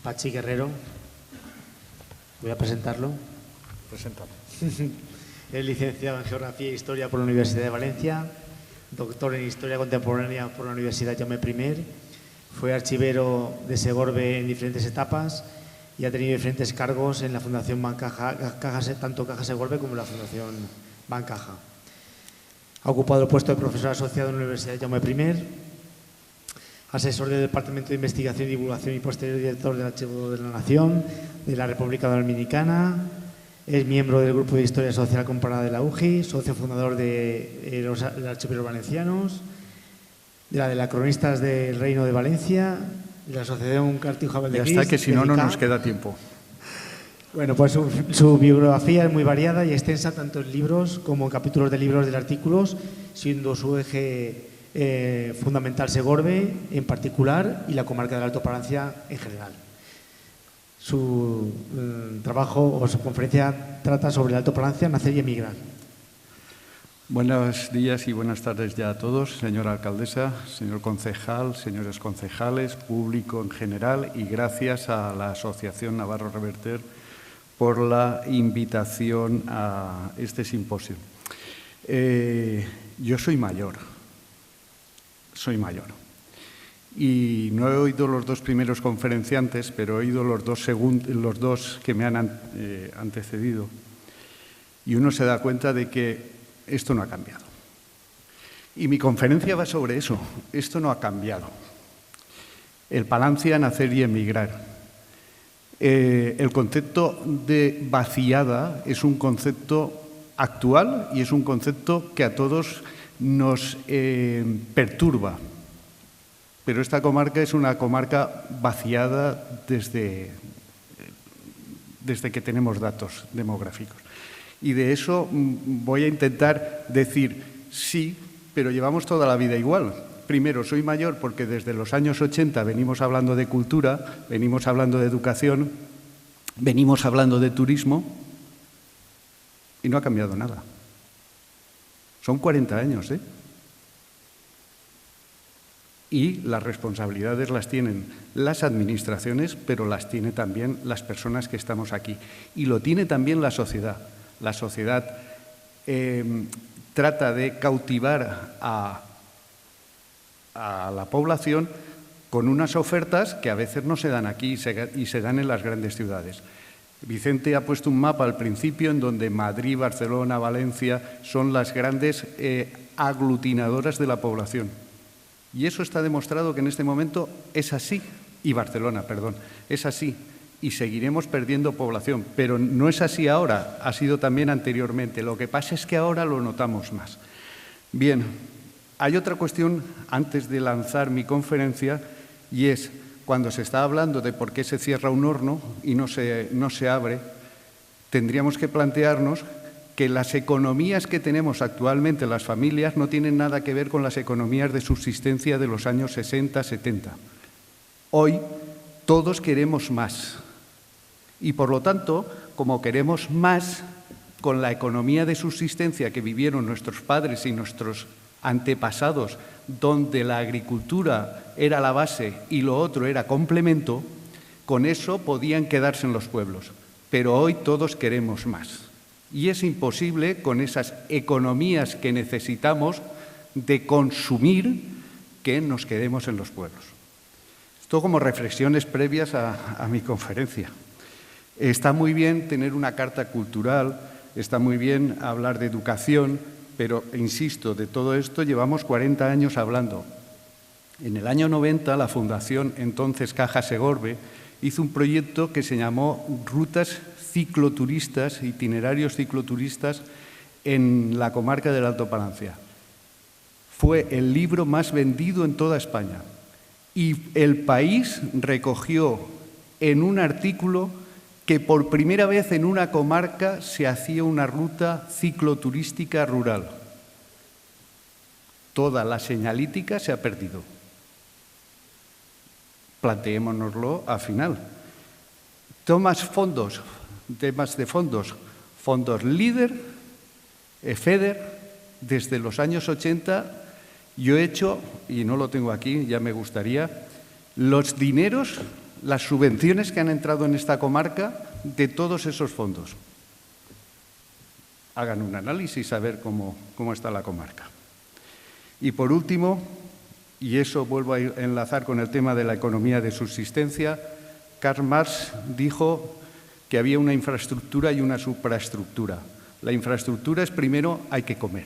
Pachi Guerrero. Voy a presentarlo. Preséntalo. Es licenciado en Geografía e Historia por la Universidad de Valencia, doctor en Historia Contemporánea por la Universidad Jaume I, fue archivero de Segorbe en diferentes etapas y ha tenido diferentes cargos en la Fundación Bancaja, tanto Caja Segorbe como en la Fundación Bancaja. Ha ocupado el puesto de profesor asociado en la Universidad Jaume I, asesor del Departamento de Investigación y Divulgación y posterior director del Archivo de la Nación de la República Dominicana. Es miembro del Grupo de Historia Social Comparada de la UGI, socio fundador de los Archiveros Valencianos, de la Cronistas del Reino de Valencia, de la Asociación Cartijo Ya está, que si no, no nos queda tiempo. Bueno, pues su biografía es muy variada y extensa, tanto en libros como en capítulos de libros de artículos, siendo su eje fundamental Segorbe en particular y la comarca del Alto Palancia en general. Su trabajo o su conferencia trata sobre el Alto Palancia, nacer y emigrar. Buenos días y buenas tardes ya a todos, señora alcaldesa, señor concejal, señores concejales, público en general, y gracias a la Asociación Navarro Reverter por la invitación a este simposio. Yo soy mayor. Y no he oído los dos primeros conferenciantes, pero he oído los dos que me han antecedido. Y uno se da cuenta de que esto no ha cambiado. Y mi conferencia va sobre eso. Esto no ha cambiado. El Palancia, nacer y emigrar. El concepto de vaciada es un concepto actual y es un concepto que a todos nos perturba. Pero esta comarca es una comarca vaciada desde que tenemos datos demográficos. Y de eso voy a intentar decir sí, pero llevamos toda la vida igual. Primero, soy mayor porque desde los años 80 venimos hablando de cultura, venimos hablando de educación, venimos hablando de turismo y no ha cambiado nada. Son 40 años, ¿eh? Y las responsabilidades las tienen las administraciones, pero las tiene también las personas que estamos aquí. Y lo tiene también la sociedad. La sociedad trata de cautivar a la población con unas ofertas que a veces no se dan aquí y se dan en las grandes ciudades. Vicente ha puesto un mapa al principio en donde Madrid, Barcelona, Valencia son las grandes aglutinadoras de la población. Y eso está demostrado que en este momento es así, y Barcelona, perdón, es así, y seguiremos perdiendo población, pero no es así ahora, ha sido también anteriormente. Lo que pasa es que ahora lo notamos más. Bien, hay otra cuestión antes de lanzar mi conferencia y es cuando se está hablando de por qué se cierra un horno y no se abre, tendríamos que plantearnos que las economías que tenemos actualmente las familias no tienen nada que ver con las economías de subsistencia de los años 60, 70. Hoy todos queremos más y, por lo tanto, como queremos más, con la economía de subsistencia que vivieron nuestros padres y nuestros antepasados, donde la agricultura era la base y lo otro era complemento, con eso podían quedarse en los pueblos. Pero hoy todos queremos más. Y es imposible, con esas economías que necesitamos de consumir, que nos quedemos en los pueblos. Esto como reflexiones previas a mi conferencia. Está muy bien tener una carta cultural, está muy bien hablar de educación, pero, insisto, de todo esto llevamos 40 años hablando. En el año 90, la Fundación, entonces Caja Segorbe, hizo un proyecto que se llamó Rutas Cicloturistas, Itinerarios Cicloturistas en la comarca del Alto Palancia. Fue el libro más vendido en toda España y El País recogió en un artículo que por primera vez en una comarca se hacía una ruta cicloturística rural. Toda la señalítica se ha perdido. Planteémonoslo al final. Temas de fondos, fondos LEADER, FEDER, desde los años 80 yo he hecho, y no lo tengo aquí, ya me gustaría, los dineros las subvenciones que han entrado en esta comarca de todos esos fondos. Hagan un análisis a ver cómo está la comarca. Y por último, y eso vuelvo a enlazar con el tema de la economía de subsistencia, Karl Marx dijo que había una infraestructura y una supraestructura. La infraestructura es primero hay que comer.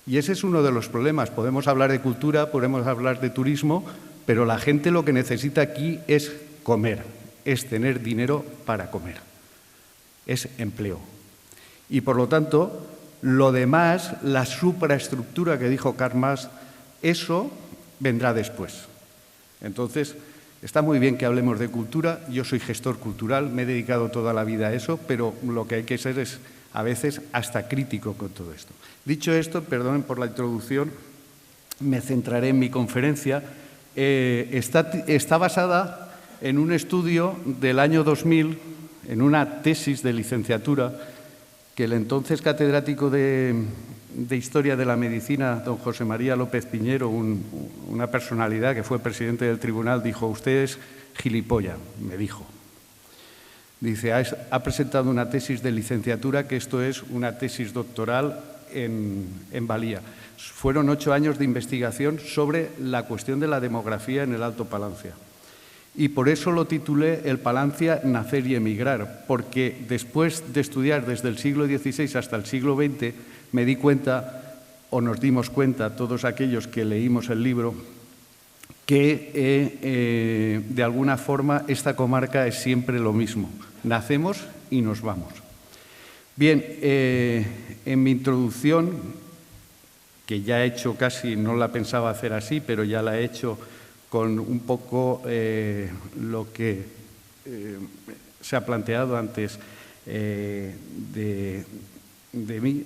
Y ese es uno de los problemas. Podemos hablar de cultura, podemos hablar de turismo, pero la gente lo que necesita aquí es comer, es tener dinero para comer, es empleo. Y por lo tanto, lo demás, la supraestructura que dijo Karl Marx, eso vendrá después. Entonces, está muy bien que hablemos de cultura, yo soy gestor cultural, me he dedicado toda la vida a eso, pero lo que hay que ser es a veces hasta crítico con todo esto. Dicho esto, perdonen por la introducción, me centraré en mi conferencia. Está basada en un estudio del año 2000, en una tesis de licenciatura, que el entonces catedrático de Historia de la Medicina, don José María López Piñero, una personalidad que fue presidente del tribunal, dijo: usted es gilipollas, me dijo. Dice, ha presentado una tesis de licenciatura, que esto es una tesis doctoral en Valía. Fueron 8 años de investigación sobre la cuestión de la demografía en el Alto Palancia. Y por eso lo titulé El Palancia, nacer y emigrar, porque después de estudiar desde el siglo XVI hasta el siglo XX, me di cuenta, o nos dimos cuenta, todos aquellos que leímos el libro, que de alguna forma esta comarca es siempre lo mismo. Nacemos y nos vamos. Bien, en mi introducción, que ya he hecho casi, no la pensaba hacer así, pero ya la he hecho con un poco lo que se ha planteado antes de mí.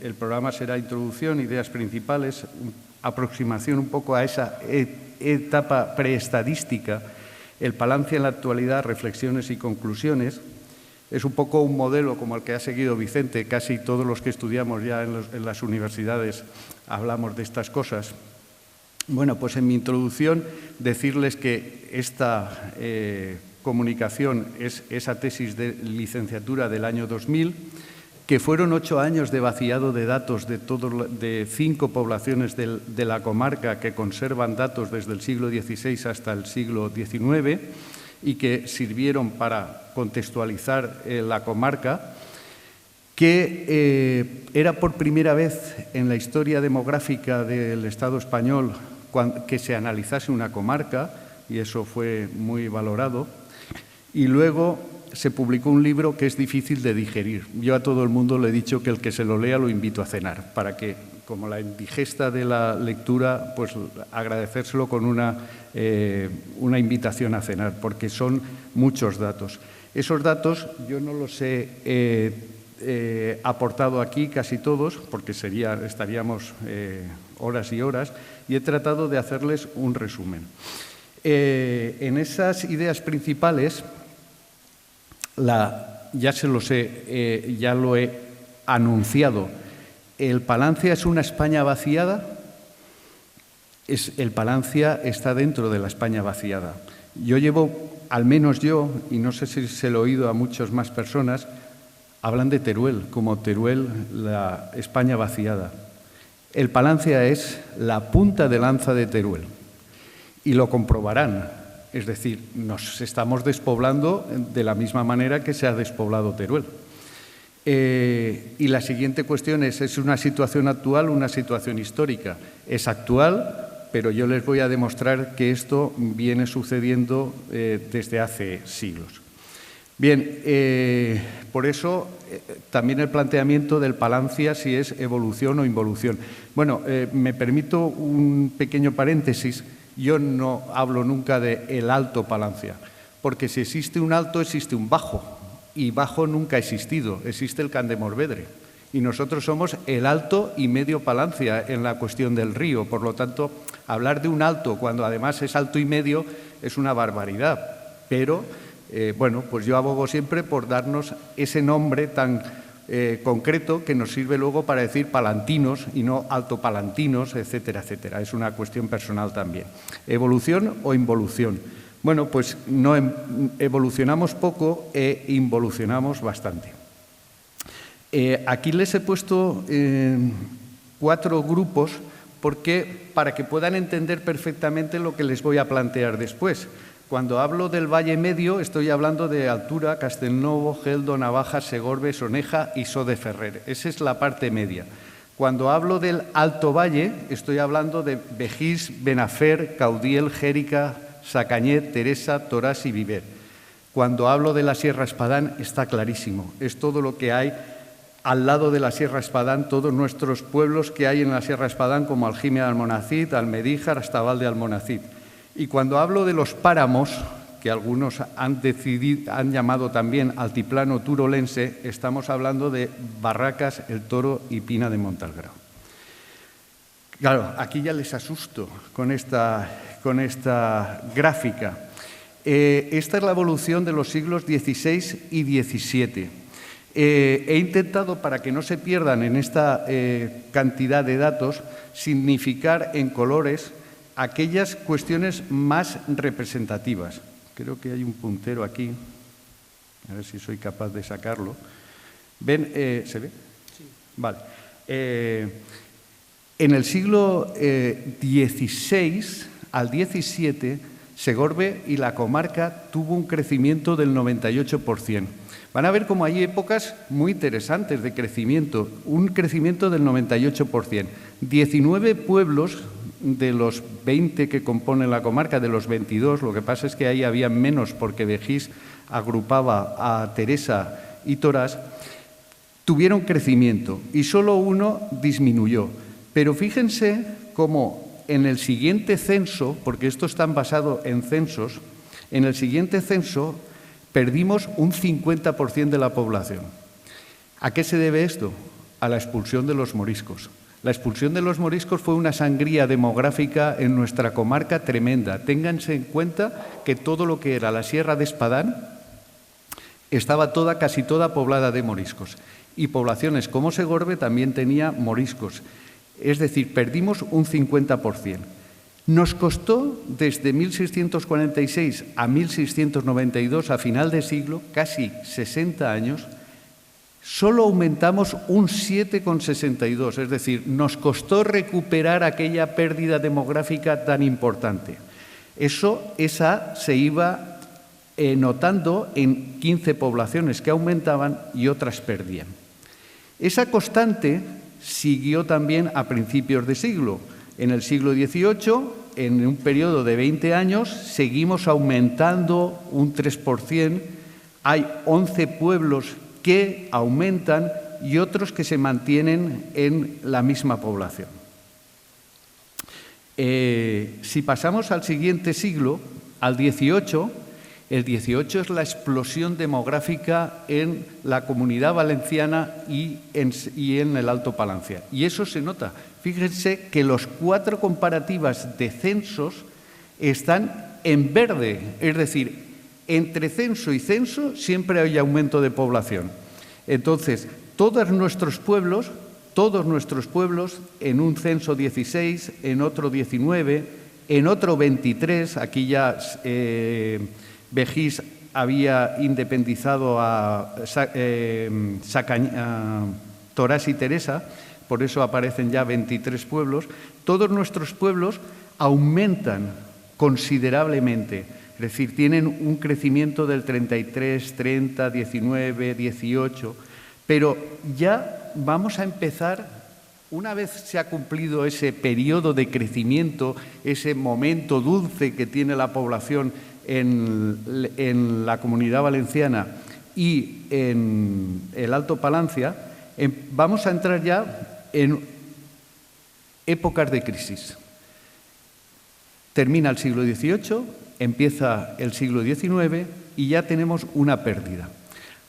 El programa será introducción, ideas principales, aproximación un poco a esa etapa preestadística, el Palancia en la actualidad, reflexiones y conclusiones. Es un poco un modelo como el que ha seguido Vicente. Casi todos los que estudiamos ya en las universidades hablamos de estas cosas. Bueno, pues en mi introducción decirles que esta comunicación es esa tesis de licenciatura del año 2000, que fueron 8 años de vaciado de datos de 5 poblaciones de la comarca que conservan datos desde el siglo XVI hasta el siglo XIX y que sirvieron para contextualizar la comarca, que era por primera vez en la historia demográfica del Estado español que se analizase una comarca, y eso fue muy valorado. Y luego se publicó un libro que es difícil de digerir. Yo a todo el mundo le he dicho que el que se lo lea lo invito a cenar, para que, como la indigesta de la lectura, pues agradecérselo con una invitación a cenar, porque son muchos datos. Esos datos yo no los he aportado aquí casi todos, porque estaríamos horas y horas, y he tratado de hacerles un resumen. En esas ideas principales, ya lo he anunciado, ¿el Palancia es una España vaciada? El Palancia está dentro de la España vaciada. Yo llevo, al menos yo, y no sé si se lo he oído a muchas más personas, hablan de Teruel, como Teruel, la España vaciada. El Palancia es la punta de lanza de Teruel, y lo comprobarán. Es decir, nos estamos despoblando de la misma manera que se ha despoblado Teruel. Y la siguiente cuestión ¿es una situación actual o una situación histórica? Es actual, pero yo les voy a demostrar que esto viene sucediendo desde hace siglos. Bien, por eso también el planteamiento del Palancia, si es evolución o involución. Bueno, me permito un pequeño paréntesis. Yo no hablo nunca de el Alto Palancia, porque si existe un alto, existe un bajo, y bajo nunca ha existido, existe el Can de Morvedre. Y nosotros somos el Alto y Medio Palancia en la cuestión del río. Por lo tanto, hablar de un alto cuando además es alto y medio es una barbaridad. Pero, bueno, pues yo abogo siempre por darnos ese nombre tan concreto que nos sirve luego para decir palantinos y no altopalantinos, etcétera, etcétera. Es una cuestión personal también. ¿Evolución o involución? Bueno, pues no evolucionamos poco e involucionamos bastante. Aquí les he puesto 4 grupos para que puedan entender perfectamente lo que les voy a plantear después. Cuando hablo del Valle Medio, estoy hablando de Altura, Castelnovo, Geldo, Navaja, Segorbe, Soneja y So de Ferrer. Esa es la parte media. Cuando hablo del Alto Valle, estoy hablando de Begís, Benafer, Caudiel, Jérica, Sacañet, Teresa, Torás y Viver. Cuando hablo de la Sierra Espadán, está clarísimo. Es todo lo que hay al lado de la Sierra Espadán, todos nuestros pueblos que hay en la Sierra Espadán, como Aljimia de Almonacid, Almedíjar, hasta Val de Almonacid. Y cuando hablo de los páramos, que algunos han llamado también altiplano turolense, estamos hablando de Barracas, El Toro y Pina de Montalgrao. Claro, aquí ya les asusto con esta gráfica. Esta es la evolución de los siglos XVI y XVII. He intentado, para que no se pierdan en esta cantidad de datos, significar en colores aquellas cuestiones más representativas. Creo que hay un puntero aquí, a ver si soy capaz de sacarlo. ¿Ven? ¿Se ve? Sí. Vale. En el siglo XVI al XVII, Segorbe y la comarca tuvo un crecimiento del 98%. Van a ver cómo hay épocas muy interesantes de crecimiento, un crecimiento del 98%. 19 pueblos de los 20 que componen la comarca, de los 22, lo que pasa es que ahí había menos porque Begís agrupaba a Teresa y Torás, tuvieron crecimiento y solo uno disminuyó. Pero fíjense cómo en el siguiente censo, porque esto está basado en censos, en el siguiente censo perdimos un 50% de la población. ¿A qué se debe esto? A la expulsión de los moriscos. La expulsión de los moriscos fue una sangría demográfica en nuestra comarca tremenda. Ténganse en cuenta que todo lo que era la Sierra de Espadán estaba casi toda poblada de moriscos. Y poblaciones como Segorbe también tenía moriscos. Es decir, perdimos un 50%. Nos costó desde 1646 a 1692, a final de siglo, casi 60 años, solo aumentamos un 7,62, es decir, nos costó recuperar aquella pérdida demográfica tan importante. Esa se iba notando en 15 poblaciones que aumentaban y otras perdían. Esa constante siguió también a principios de siglo. En el siglo XVIII, en un periodo de 20 años, seguimos aumentando un 3%. Hay 11 pueblos que aumentan y otros que se mantienen en la misma población. Si pasamos al siguiente siglo, al XVIII, el XVIII es la explosión demográfica en la Comunidad Valenciana y en el Alto Palancia. Y eso se nota. Fíjense que los 4 comparativas de censos están en verde, es decir, entre censo y censo siempre hay aumento de población. Entonces, todos nuestros pueblos, en un censo 16, en otro 19, en otro 23, aquí ya Begís había independizado a Torás y Teresa, por eso aparecen ya 23 pueblos. Todos nuestros pueblos aumentan considerablemente, es decir, tienen un crecimiento del 33, 30, 19, 18, pero ya vamos a empezar, una vez se ha cumplido ese periodo de crecimiento, ese momento dulce que tiene la población en la Comunidad Valenciana y en el Alto Palancia, vamos a entrar ya en épocas de crisis. Termina el siglo XVIII, empieza el siglo XIX y ya tenemos una pérdida.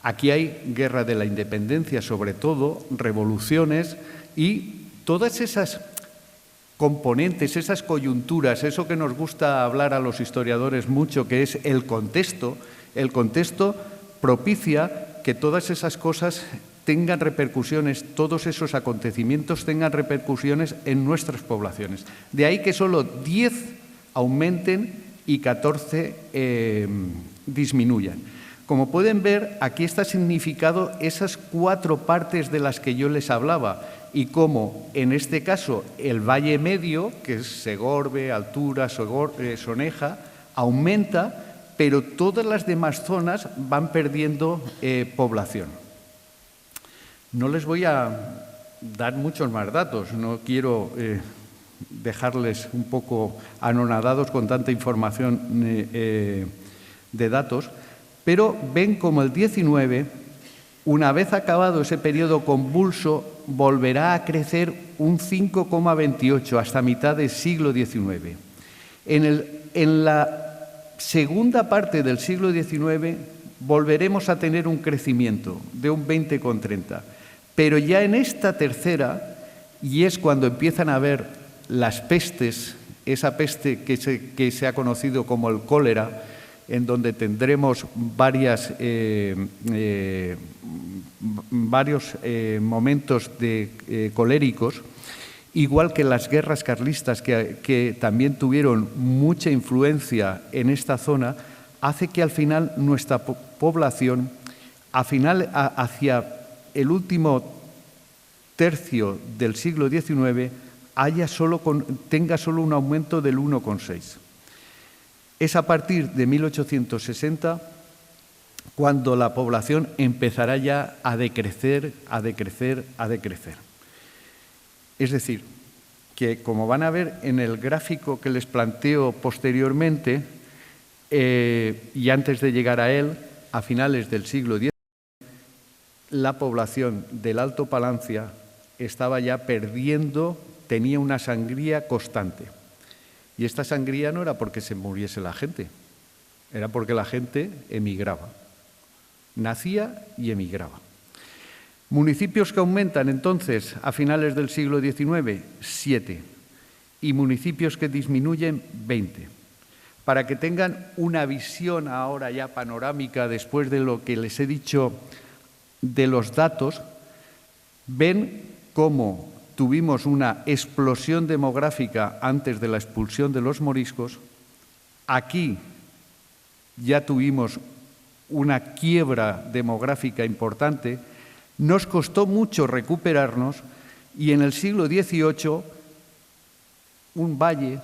Aquí hay guerra de la independencia, sobre todo, revoluciones y todas esas componentes, esas coyunturas, eso que nos gusta hablar a los historiadores mucho, que es el contexto propicia que todas esas cosas tengan repercusiones, todos esos acontecimientos tengan repercusiones en nuestras poblaciones. De ahí que solo 10 aumenten y 14 disminuyan. Como pueden ver, aquí está significado esas 4 partes de las que yo les hablaba y cómo, en este caso, el valle medio, que es Segorbe, Altura, Soneja, aumenta, pero todas las demás zonas van perdiendo población. No les voy a dar muchos más datos, no quiero dejarles un poco anonadados con tanta información de datos, pero ven como el 19, una vez acabado ese periodo convulso, volverá a crecer un 5,28 hasta mitad del siglo XIX. En la segunda parte del siglo XIX volveremos a tener un crecimiento de un 20,30, pero ya en esta tercera, y es cuando empiezan a haber las pestes, esa peste que se ha conocido como el cólera, en donde tendremos varios momentos coléricos, igual que las guerras carlistas, que también tuvieron mucha influencia en esta zona, hace que al final nuestra población, hacia el último tercio del siglo XIX, tenga solo un aumento del 1,6. Es a partir de 1860 cuando la población empezará ya a decrecer, a decrecer, a decrecer. Es decir, que como van a ver en el gráfico que les planteo posteriormente, y antes de llegar a él, a finales del siglo XIX, la población del Alto Palancia estaba ya perdiendo, tenía una sangría constante. Y esta sangría no era porque se muriese la gente, era porque la gente emigraba. Nacía y emigraba. Municipios que aumentan entonces a finales del siglo XIX, 7. Y municipios que disminuyen, 20. Para que tengan una visión ahora ya panorámica después de lo que les he dicho de los datos, ven cómo tuvimos una explosión demográfica antes de la expulsión de los moriscos. Aquí ya tuvimos una quiebra demográfica importante. Nos costó mucho recuperarnos y en el siglo XVIII un valle,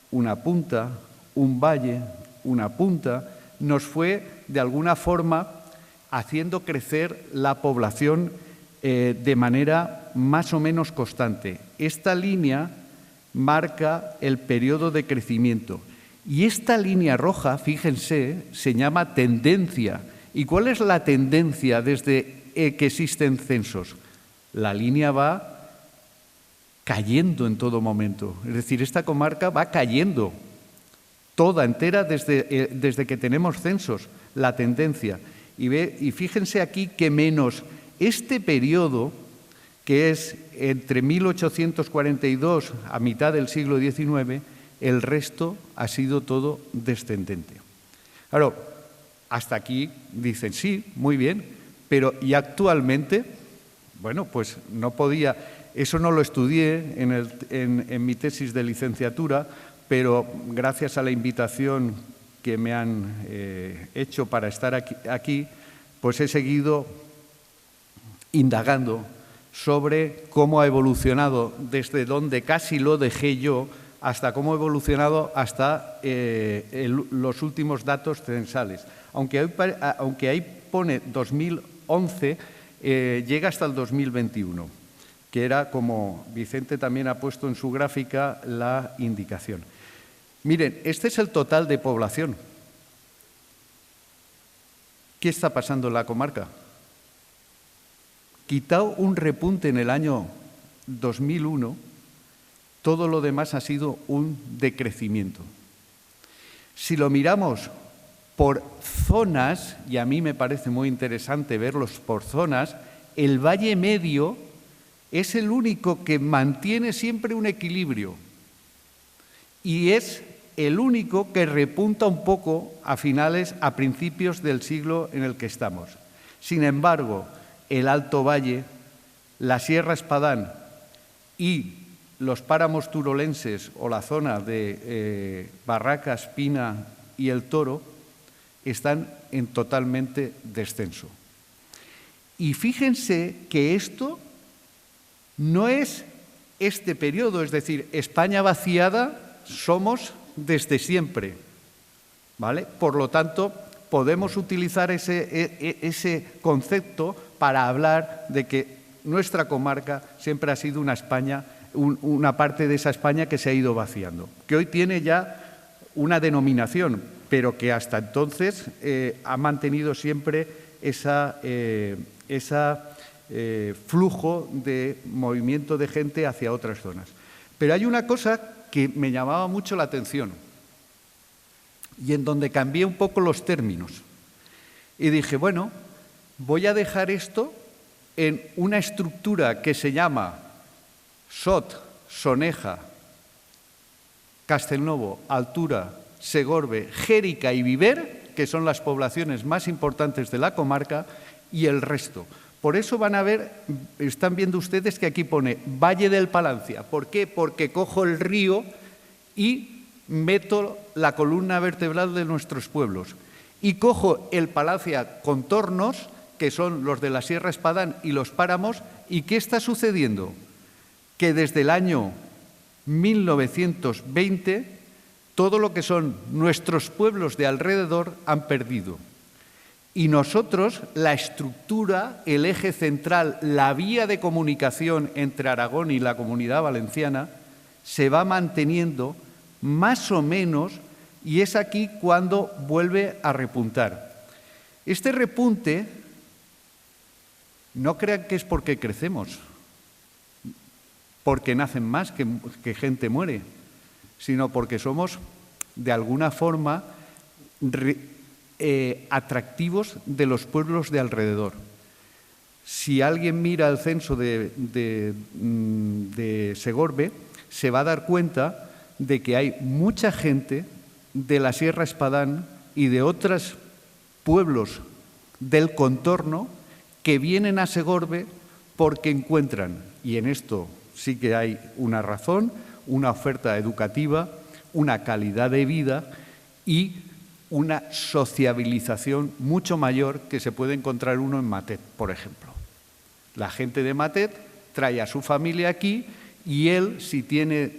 una punta, un valle, una punta, nos fue de alguna forma haciendo crecer la población de manera más o menos constante. Esta línea marca el periodo de crecimiento y esta línea roja, fíjense, se llama tendencia. ¿Y cuál es la tendencia desde que existen censos? La línea va cayendo en todo momento, es decir, esta comarca va cayendo toda entera desde que tenemos censos, la tendencia. Y fíjense aquí que menos este periodo, que es entre 1842 a mitad del siglo XIX, el resto ha sido todo descendente. Claro, hasta aquí dicen, sí, muy bien, pero ¿y actualmente? Bueno, pues no podía, eso no lo estudié en mi tesis de licenciatura, pero gracias a la invitación que me han hecho para estar aquí, pues he seguido indagando sobre cómo ha evolucionado desde donde casi lo dejé yo hasta cómo ha evolucionado hasta los últimos datos censales. Aunque ahí pone 2011, llega hasta el 2021, que era, como Vicente también ha puesto en su gráfica, la indicación. Miren, este es el total de población. ¿Qué está pasando en la comarca? Quitado un repunte en el año 2001, todo lo demás ha sido un decrecimiento. Si lo miramos por zonas, y a mí me parece muy interesante verlos por zonas, el Valle Medio es el único que mantiene siempre un equilibrio y es el único que repunta un poco a principios del siglo en el que estamos. Sin embargo, el Alto Valle, la Sierra Espadán y los páramos turolenses o la zona de Barracas, Pina y El Toro están en totalmente descenso. Y fíjense que esto no es este periodo, es decir, España vaciada somos desde siempre, ¿vale? Por lo tanto, podemos utilizar ese concepto para hablar de que nuestra comarca siempre ha sido una España, una parte de esa España que se ha ido vaciando, que hoy tiene ya una denominación, pero que hasta entonces ha mantenido siempre ese flujo de movimiento de gente hacia otras zonas. Pero hay una cosa que me llamaba mucho la atención y en donde cambié un poco los términos. Y dije, bueno, voy a dejar esto en una estructura que se llama Sot, Soneja, Castelnovo, Altura, Segorbe, Xérica y Viver, que son las poblaciones más importantes de la comarca, y el resto. Por eso van a ver, están viendo ustedes que aquí pone Valle del Palancia. ¿Por qué? Porque cojo el río y meto la columna vertebral de nuestros pueblos. Y cojo el Palancia contornos, que son los de la Sierra Espadán y los páramos. ¿Y qué está sucediendo? Que desde el año 1920 todo lo que son nuestros pueblos de alrededor han perdido. Y nosotros, la estructura, el eje central, la vía de comunicación entre Aragón y la Comunidad Valenciana se va manteniendo más o menos, y es aquí cuando vuelve a repuntar. Este repunte, no crean que es porque crecemos, porque nacen más, que gente muere, sino porque somos, de alguna forma, atractivos de los pueblos de alrededor. Si alguien mira el censo de Segorbe, se va a dar cuenta de que hay mucha gente de la Sierra Espadán y de otros pueblos del contorno que vienen a Segorbe porque encuentran, y en esto sí que hay una razón, una oferta educativa, una calidad de vida y una sociabilización mucho mayor que se puede encontrar uno en Matet, por ejemplo. La gente de Matet trae a su familia aquí y él, si tiene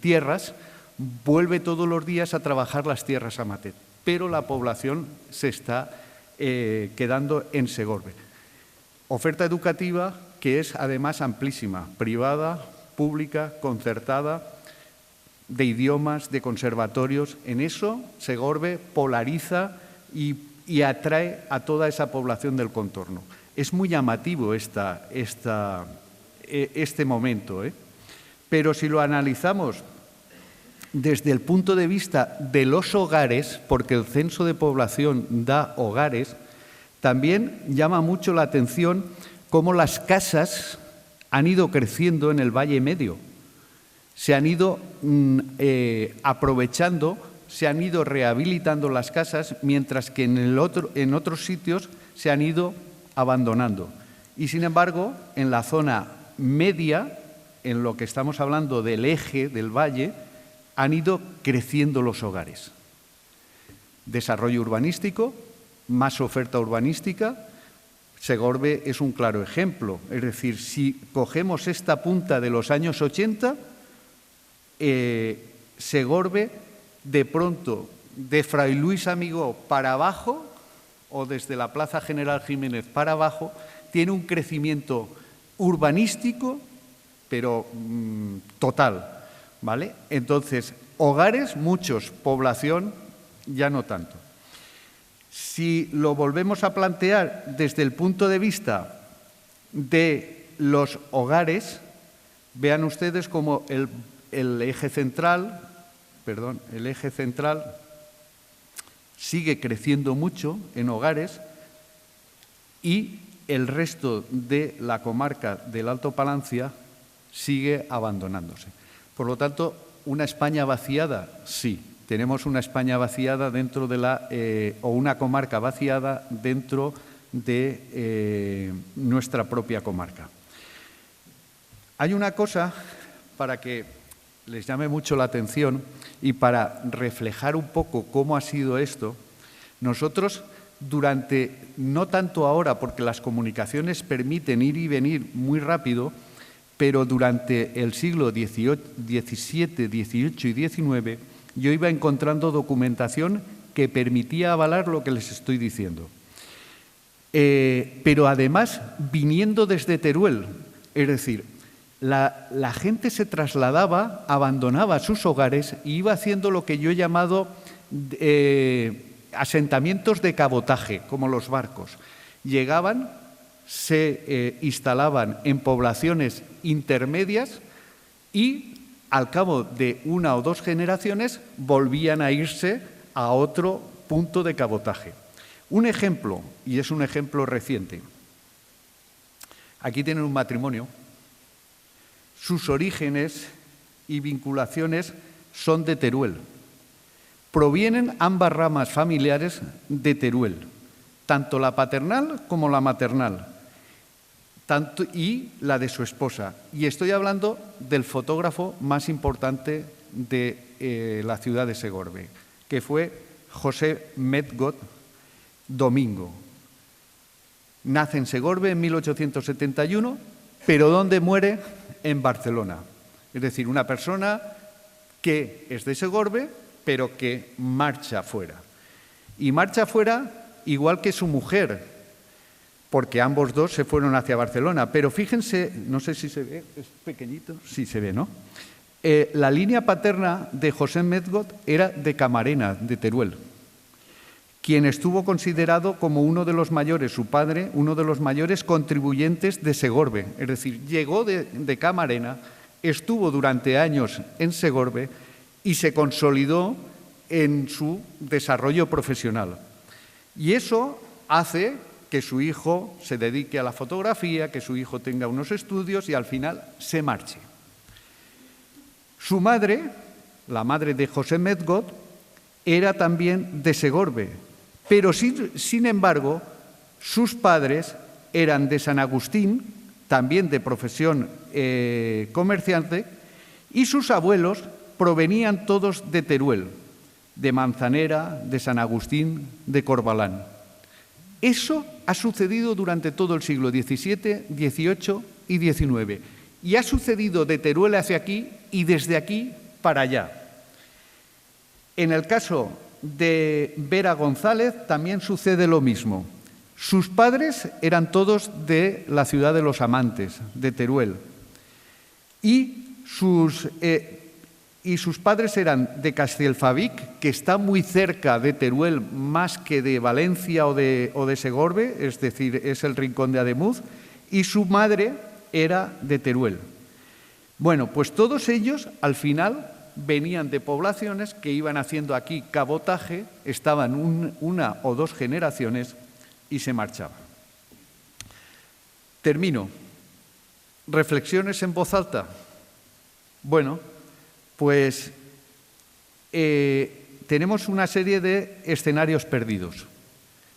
tierras, vuelve todos los días a trabajar las tierras a Matet. Pero la población se está quedando en Segorbe. Oferta educativa que es además amplísima, privada, pública, concertada, de idiomas, de conservatorios. En eso Segorbe polariza y atrae a toda esa población del contorno. Es muy llamativo este momento, ¿eh? Pero si lo analizamos desde el punto de vista de los hogares, porque el censo de población da hogares, también llama mucho la atención cómo las casas han ido creciendo en el Valle Medio. Se han ido aprovechando, se han ido rehabilitando las casas, mientras que en otros sitios se han ido abandonando. Y sin embargo, en la zona media, en lo que estamos hablando del eje del valle, han ido creciendo los hogares. Desarrollo urbanístico, más oferta urbanística. Segorbe es un claro ejemplo. Es decir, si cogemos esta punta de los años 80, Segorbe, de pronto, de Fray Luis Amigó para abajo, o desde la Plaza General Jiménez para abajo, tiene un crecimiento urbanístico, pero total, ¿vale? Entonces, hogares, muchos, población, ya no tanto. Si lo volvemos a plantear desde el punto de vista de los hogares, vean ustedes como el eje central sigue creciendo mucho en hogares y el resto de la comarca del Alto Palancia sigue abandonándose. Por lo tanto, ¿una España vaciada? Sí, tenemos una España vaciada dentro de o una comarca vaciada dentro de nuestra propia comarca. Hay una cosa para que les llame mucho la atención y para reflejar un poco cómo ha sido esto. Nosotros durante, no tanto ahora porque las comunicaciones permiten ir y venir muy rápido, pero durante el siglo XVII, XVIII y XIX yo iba encontrando documentación que permitía avalar lo que les estoy diciendo. Pero además viniendo desde Teruel, es decir, la gente se trasladaba, abandonaba sus hogares y iba haciendo lo que yo he llamado asentamientos de cabotaje, como los barcos. Llegaban, se instalaban en poblaciones intermedias y al cabo de 1 o 2 generaciones volvían a irse a otro punto de cabotaje. Un ejemplo, y es un ejemplo reciente. Aquí tienen un matrimonio. Sus orígenes y vinculaciones son de Teruel. Provienen ambas ramas familiares de Teruel, tanto la paternal como la maternal, y la de su esposa. Y estoy hablando del fotógrafo más importante de la ciudad de Segorbe, que fue José Medgot Domingo. Nace en Segorbe en 1871, pero ¿dónde muere? En Barcelona. Es decir, una persona que es de Segorbe, pero que marcha fuera. Y marcha fuera igual que su mujer, porque ambos dos se fueron hacia Barcelona. Pero fíjense, no sé si se ve, es pequeñito, sí se ve, ¿no? La línea paterna de José Medgot era de Camarena, de Teruel, quien estuvo considerado como uno de los mayores, su padre, uno de los mayores contribuyentes de Segorbe. Es decir, llegó de Camarena, estuvo durante años en Segorbe y se consolidó en su desarrollo profesional. Y eso hace que su hijo se dedique a la fotografía, que su hijo tenga unos estudios y al final se marche. Su madre, la madre de José Medgot, era también de Segorbe, pero sin embargo sus padres eran de San Agustín, también de profesión comerciante, y sus abuelos provenían todos de Teruel, de Manzanera, de San Agustín, de Corbalán. Eso ha sucedido durante todo el siglo XVII, XVIII y XIX. Y ha sucedido de Teruel hacia aquí y desde aquí para allá. En el caso de Vera González también sucede lo mismo. Sus padres eran todos de la ciudad de los Amantes, de Teruel. Y sus padres eran de Castelfavic, que está muy cerca de Teruel más que de Valencia o de Segorbe, es decir, es el rincón de Ademuz, y su madre era de Teruel. Bueno, pues todos ellos al final venían de poblaciones que iban haciendo aquí cabotaje, estaban 1 o 2 generaciones y se marchaban. Termino. ¿Reflexiones en voz alta? Bueno, pues tenemos una serie de escenarios perdidos,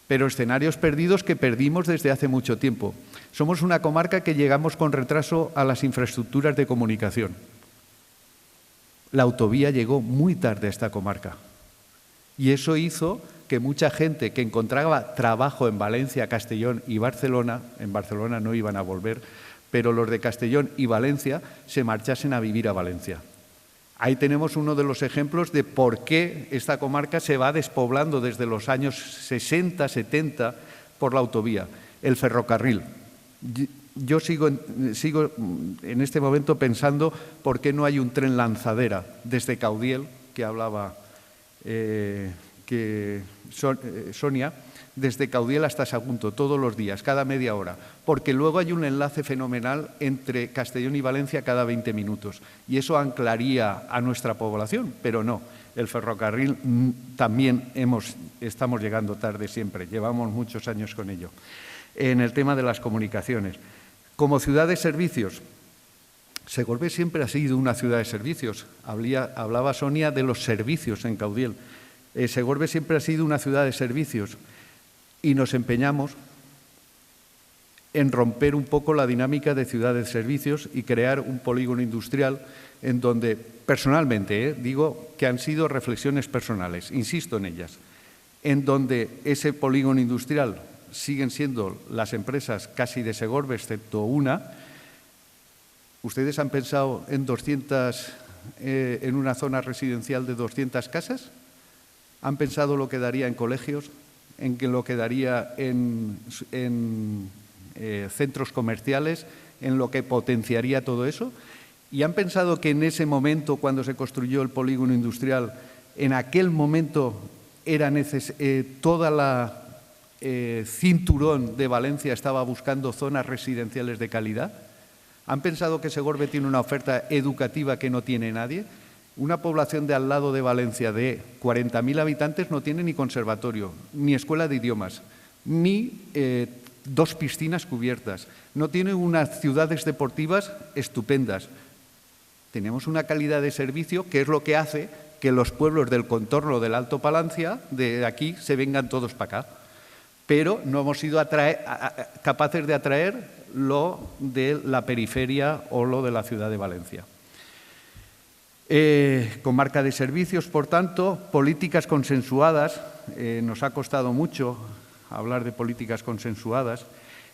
pero escenarios perdidos que perdimos desde hace mucho tiempo. Somos una comarca que llegamos con retraso a las infraestructuras de comunicación. La autovía llegó muy tarde a esta comarca y eso hizo que mucha gente que encontraba trabajo en Valencia, Castellón y Barcelona, en Barcelona no iban a volver, pero los de Castellón y Valencia se marchasen a vivir a Valencia. Ahí tenemos uno de los ejemplos de por qué esta comarca se va despoblando desde los años 60, 70 por la autovía, el ferrocarril. Yo sigo en este momento pensando por qué no hay un tren lanzadera desde Caudiel, que hablaba Sonia, desde Caudiel hasta Sagunto, todos los días, cada media hora, porque luego hay un enlace fenomenal entre Castellón y Valencia cada 20 minutos, y eso anclaría a nuestra población, pero no, el ferrocarril también estamos llegando tarde siempre, llevamos muchos años con ello. En el tema de las comunicaciones, como ciudad de servicios, Segorbe siempre ha sido una ciudad de servicios, hablaba Sonia de los servicios en Caudiel, Segorbe siempre ha sido una ciudad de servicios, y nos empeñamos en romper un poco la dinámica de ciudades de servicios y crear un polígono industrial en donde, personalmente, digo que han sido reflexiones personales, insisto en ellas, en donde ese polígono industrial siguen siendo las empresas casi de Segorbe, excepto una. ¿Ustedes han pensado en 200, en una zona residencial de 200 casas? ¿Han pensado lo que daría en colegios? ¿En lo que daría en centros comerciales? ¿En lo que potenciaría todo eso? ¿Y han pensado que en ese momento, cuando se construyó el polígono industrial, en aquel momento era toda la cinturón de Valencia estaba buscando zonas residenciales de calidad? ¿Han pensado que Segorbe tiene una oferta educativa que no tiene nadie? Una población de al lado de Valencia de 40.000 habitantes no tiene ni conservatorio, ni escuela de idiomas, ni 2 piscinas cubiertas. No tiene unas ciudades deportivas estupendas. Tenemos una calidad de servicio que es lo que hace que los pueblos del contorno del Alto Palancia, de aquí, se vengan todos para acá. Pero no hemos sido capaces de atraer lo de la periferia o lo de la ciudad de Valencia. Comarca de servicios, por tanto, políticas consensuadas. Nos ha costado mucho hablar de políticas consensuadas.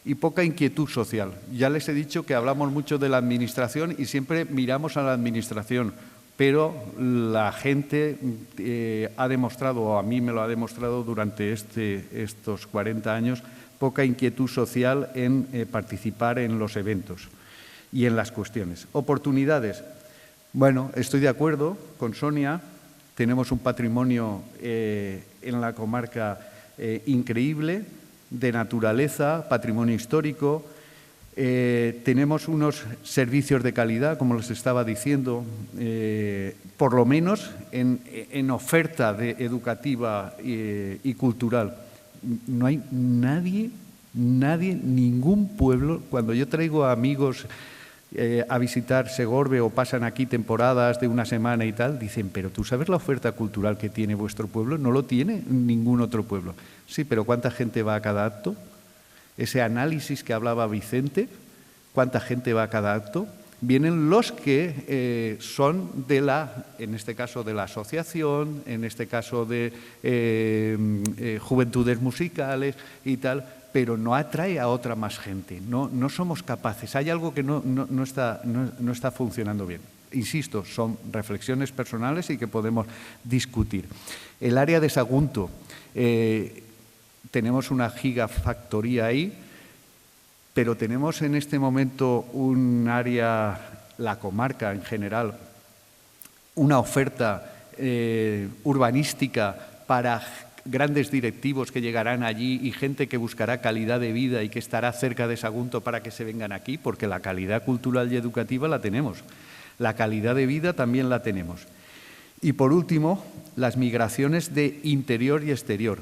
Y poca inquietud social. Ya les he dicho que hablamos mucho de la Administración y siempre miramos a la Administración, pero la gente ha demostrado, o a mí me lo ha demostrado durante estos 40 años, poca inquietud social en participar en los eventos y en las cuestiones. Oportunidades. Bueno, estoy de acuerdo con Sonia, tenemos un patrimonio en la comarca increíble, de naturaleza, patrimonio histórico, tenemos unos servicios de calidad, como les estaba diciendo, por lo menos en oferta educativa y cultural. No hay nadie, ningún pueblo, cuando yo traigo a amigos a visitar Segorbe o pasan aquí temporadas de una semana y tal, dicen, pero ¿tú sabes la oferta cultural que tiene vuestro pueblo? No lo tiene ningún otro pueblo. Sí, pero ¿cuánta gente va a cada acto? Ese análisis que hablaba Vicente, ¿cuánta gente va a cada acto? Vienen los que son en este caso de la asociación, en este caso de juventudes musicales y tal, pero no atrae a otra más gente, no somos capaces, hay algo que no está funcionando bien. Insisto, son reflexiones personales y que podemos discutir. El área de Sagunto, tenemos una gigafactoría ahí, pero tenemos en este momento un área, la comarca en general, una oferta urbanística para grandes directivos que llegarán allí y gente que buscará calidad de vida y que estará cerca de Sagunto para que se vengan aquí, porque la calidad cultural y educativa la tenemos. La calidad de vida también la tenemos. Y por último, las migraciones de interior y exterior.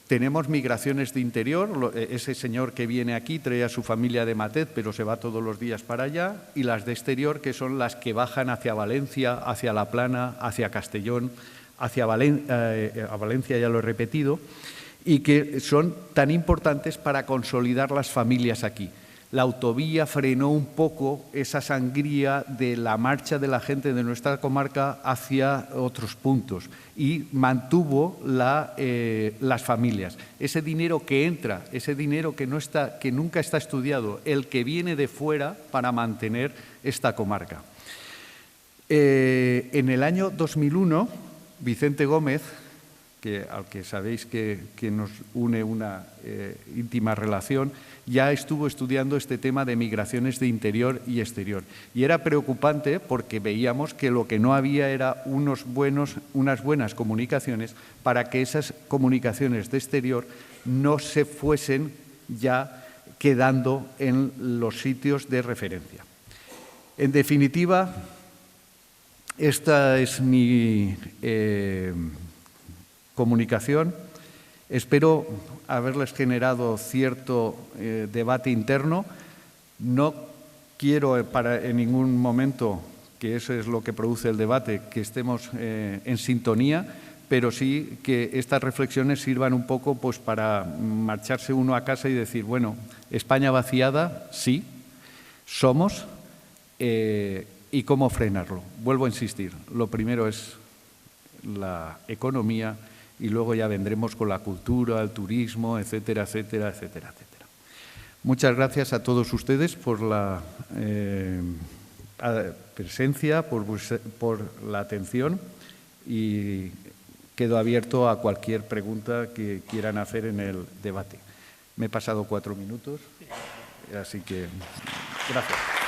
Tenemos migraciones de interior, ese señor que viene aquí trae a su familia de Matet, pero se va todos los días para allá, y las de exterior, que son las que bajan hacia Valencia, hacia La Plana, hacia Castellón, a Valencia, ya lo he repetido, y que son tan importantes para consolidar las familias aquí. La autovía frenó un poco esa sangría de la marcha de la gente de nuestra comarca hacia otros puntos y mantuvo las familias. Ese dinero que entra, ese dinero que nunca está estudiado, el que viene de fuera para mantener esta comarca. En el año 2001, Vicente Gómez, al que sabéis que nos une una íntima relación, ya estuvo estudiando este tema de migraciones de interior y exterior. Y era preocupante porque veíamos que lo que no había era unas buenas comunicaciones para que esas comunicaciones de exterior no se fuesen ya quedando en los sitios de referencia. En definitiva, esta es mi comunicación. Espero haberles generado cierto debate interno. No quiero en ningún momento, que eso es lo que produce el debate, que estemos en sintonía, pero sí que estas reflexiones sirvan un poco pues, para marcharse uno a casa y decir, bueno, España vaciada, sí, somos, y cómo frenarlo. Vuelvo a insistir, lo primero es la economía y luego ya vendremos con la cultura, el turismo, etcétera, etcétera, etcétera, etcétera. Muchas gracias a todos ustedes por la presencia, por la atención, y quedo abierto a cualquier pregunta que quieran hacer en el debate. Me he pasado 4 minutos, así que gracias.